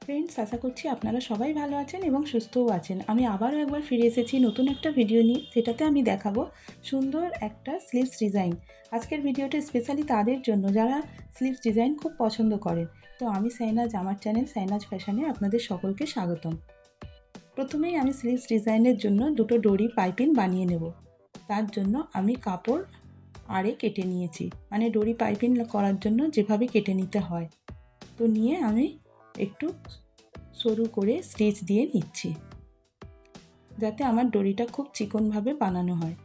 Friends, আশা করছি আপনারা সবাই ভালো আছেন এবং সুস্থও আছেন। আমি আবারও একবার ফিরে এসেছি নতুন একটা ভিডিও নিয়ে, যেটাতে আমি দেখাবো সুন্দর একটা স্লিভস ডিজাইন। আজকের ভিডিওটা স্পেশালি তাদের জন্য যারা স্লিভস ডিজাইন খুব পছন্দ করেন। তো আমি সাইনাজ, আমার চ্যানেল সাইনাজ ফ্যাশনে আপনাদের সকলকে স্বাগতম। প্রথমেই আমি স্লিভস ডিজাইনের জন্য দুটো ডোরি পাইপিং বানিয়ে নেব। তার জন্য আমি কাপড় আড়ে কেটে নিয়েছি, মানে ডোরি পাইপিং করার জন্য যেভাবে কেটে নিতে হয়। তো নিয়ে আমি একটু সরু করে স্টিচ দিয়ে নিচ্ছি, যাতে আমার ডরিটা খুব চিকনভাবে বানানো হয়।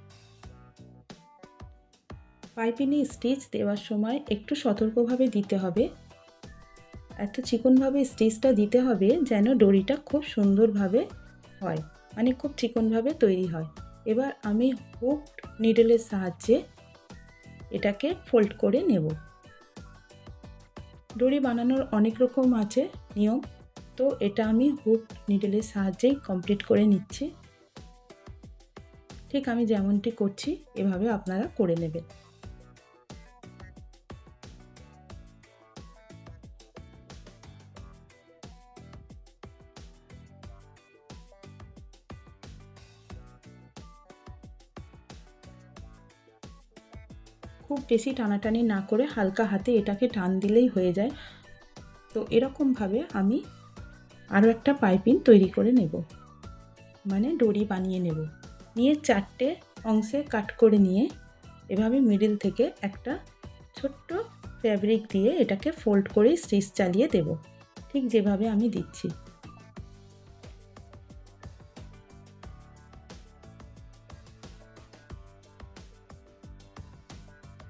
পাইপিংয়ে স্টিচ দেওয়ার সময় একটু সতর্কভাবে দিতে হবে। এত চিকনভাবে স্টিচটা দিতে হবে যেন ডরিটা খুব সুন্দরভাবে হয়, মানে খুব চিকনভাবে তৈরি হয়। এবার আমি হুক নিডলের সাহায্যে এটাকে ফোল্ড করে নেব। ডরি বানানোর অনেক রকম আছে নিয়ম, তো এটা আমি হুক নিডলের সাহায্যেই কমপ্লিট করে নিচ্ছি। ঠিক আমি যেমনটি করছি এভাবে আপনারা করে নেবেন। খুব বেশি টানাটানি না করে হালকা হাতে এটাকে টান দিলেই হয়ে যায়। তো এরকমভাবে আমি আরও একটা পাইপিং তৈরি করে নেব, মানে ডরি বানিয়ে নেব। নিয়ে চারটে অংশে কাট করে নিয়ে এভাবে মিডল থেকে একটা ছোট্ট ফ্যাব্রিক দিয়ে এটাকে ফোল্ড করে স্টিচ চালিয়ে দেব, ঠিক যেভাবে আমি দিচ্ছি।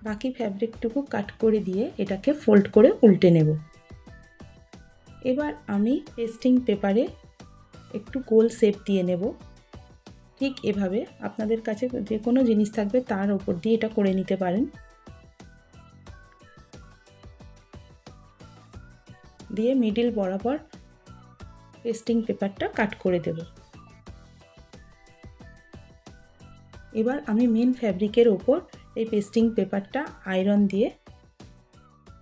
বাকি ফ্যাব্রিকটুকু কাট করে দিয়ে এটাকে ফোল্ড করে উল্টে নেব। এবার আমি পেস্টিং পেপারে একটু গোল শেপ দিয়ে নেব। ঠিক এভাবে আপনাদের কাছে যে কোনো জিনিস থাকবে তার উপর দিয়ে এটা করে নিতে পারেন। দিয়ে মিডল বরাবর পেস্টিং পেপারটা কাট করে দেব। এবার আমি মেন ফ্যাব্রিকের ওপর এই পেস্টিং পেপারটা আয়রন দিয়ে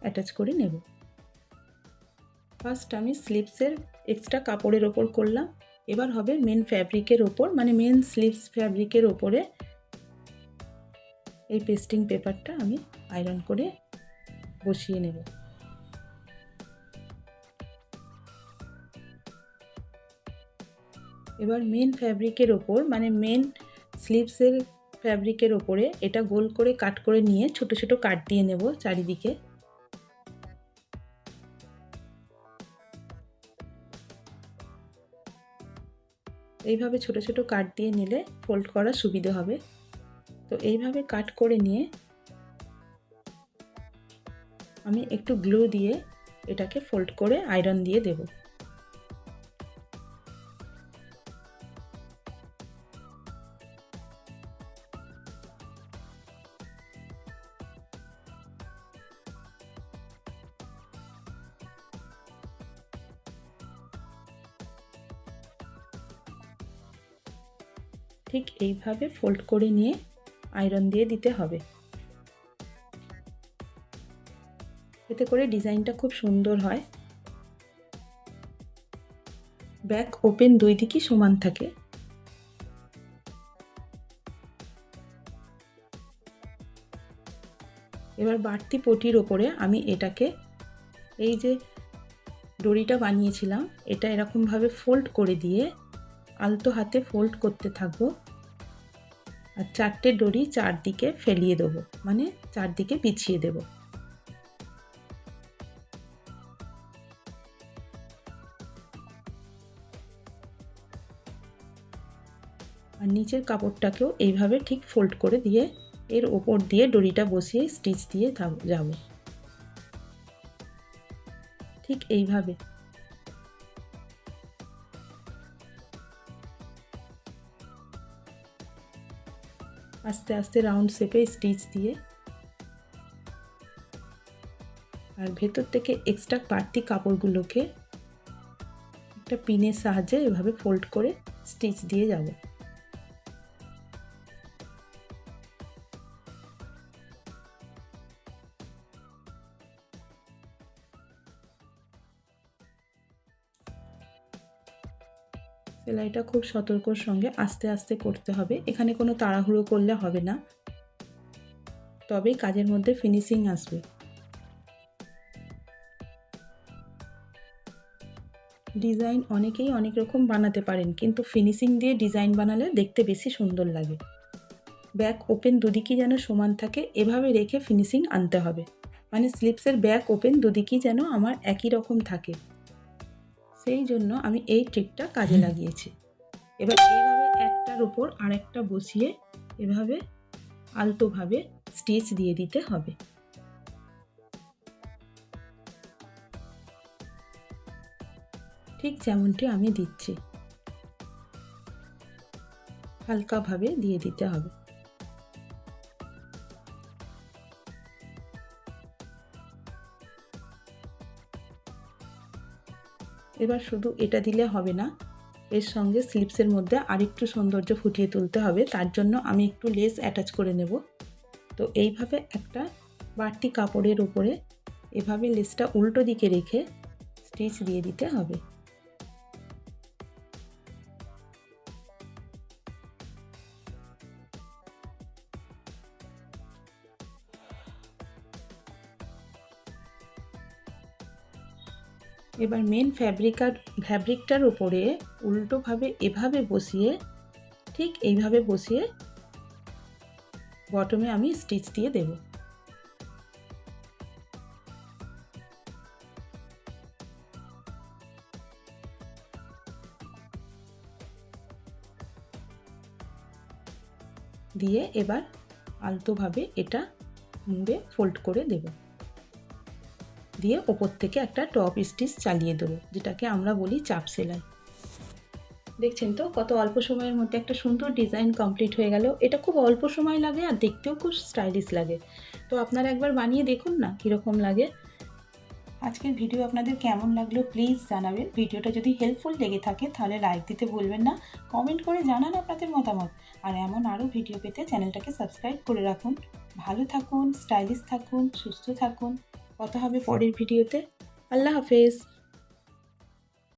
অ্যাটাচ করে নেব। ফার্স্ট আমি স্লিভসের এক্সট্রা কাপড়ের ওপর করলাম, এবার হবে মেন ফ্যাব্রিকের ওপর, মানে মেন স্লিভস ফ্যাব্রিকের ওপরে এই পেস্টিং পেপারটা আমি আয়রন করে বসিয়ে নেব। এবার মেন ফ্যাব্রিকের ওপর, মানে মেন স্লিভসের ফ্যাব্রিকের ওপরে এটা গোল করে কাট করে নিয়ে ছোট ছোট কাট দিয়ে নেব চারিদিকে। এইভাবে ছোট ছোট কাট দিয়ে নিলে ফোল্ড করা সুবিধে হবে। তো এইভাবে কাট করে নিয়ে আমি একটু গ্লু দিয়ে এটাকে ফোল্ড করে আয়রন দিয়ে দেব। ঠিক এইভাবে ফোল্ড করে নিয়ে আয়রন দিয়ে দিতে হবে। এতে করে ডিজাইনটা খুব সুন্দর হয়। ব্যাক ওপেন দুই দিকই সমান থাকে। এবার বাড়তি পটির ওপরে আমি এটাকে, এই যে ডরিটা বানিয়েছিলাম এটা এরকমভাবে ফোল্ড করে দিয়ে আলতো হাতে ফোল্ড করতে থাকবো। আর চারটে ডরি চারদিকে ফেলিয়ে দেবো, মানে চারদিকে বিছিয়ে দেব। আর নিচের কাপড়টাকেও এইভাবে ঠিক ফোল্ড করে দিয়ে এর ওপর দিয়ে ডরিটা বসিয়ে স্টিচ দিয়ে যাব। ঠিক এইভাবে আস্তে আস্তে রাউন্ড শেপে স্টিচ দিয়ে, আর ভেতর থেকে এক্সট্রা বাড়তি কাপড়গুলোকে একটা পিনের সাহায্যে এভাবে ফোল্ড করে স্টিচ দিয়ে যাব। সেলাইটা খুব সতর্কর সঙ্গে আস্তে আস্তে করতে হবে, এখানে কোনো তাড়াহুড়ো করলে হবে না, তবেই কাজের মধ্যে ফিনিশিং আসবে। ডিজাইন অনেকেই অনেক রকম বানাতে পারেন, কিন্তু ফিনিশিং দিয়ে ডিজাইন বানালে দেখতে বেশি সুন্দর লাগে। ব্যাক ওপেন দুদিকই যেন সমান থাকে এভাবে রেখে ফিনিশিং আনতে হবে, মানে স্লিপসের ব্যাক ওপেন দুদিকই যেন আমার একই রকম থাকে, সেই জন্য আমি এই ট্রিকটা কাজে লাগিয়েছি। এবার এইভাবে একটার উপর আরেকটা বসিয়ে এভাবে আলতোভাবে স্টিচ দিয়ে দিতে হবে। ঠিক যেমনটি আমি দিচ্ছি, হালকাভাবে দিয়ে দিতে হবে। এবার শুধু এটা দিলে হবে না, এর সঙ্গে স্লিপসের মধ্যে আরেকটু সৌন্দর্য ফুটিয়ে তুলতে হবে, তার জন্য আমি একটু লেস অ্যাটাচ করে নেব। তো এইভাবে একটা বাড়তি কাপড়ের উপরে এভাবে লেসটা উল্টো দিকে রেখে স্টিচ দিয়ে দিতে হবে। এবার মেন ফ্যাব্রিকটার উপরে উল্টোভাবে এভাবে বসিয়ে, ঠিক এইভাবে বসিয়ে বটমে আমি স্টিচ দিয়ে দেব। দিয়ে এবার আলতোভাবে এটা মুড়ে ফোল্ড করে দেব, দিয়ে ওপর থেকে একটা টপ স্টিচ চালিয়ে দেবো, যেটাকে আমরা বলি চাপ সেলাই। দেখছেন তো কত অল্প সময়ের মধ্যে একটা সুন্দর ডিজাইন কমপ্লিট হয়ে গেল। এটা খুব অল্প সময় লাগে আর দেখতেও খুব স্টাইলিশ লাগে। তো আপনারা একবার বানিয়ে দেখুন না কীরকম লাগে। আজকের ভিডিও আপনাদের কেমন লাগলো প্লিজ জানাবেন। ভিডিওটা যদি হেল্পফুল লেগে থাকে তাহলে লাইক দিতে ভুলবেন না, কমেন্ট করে জানান আপনাদের মতামত। আর এমন আরও ভিডিও পেতে চ্যানেলটাকে সাবস্ক্রাইব করে রাখুন। ভালো থাকুন, স্টাইলিশ থাকুন, সুস্থ থাকুন। কথা হবে পরের ভিডিওতে। আল্লাহ হাফেজ।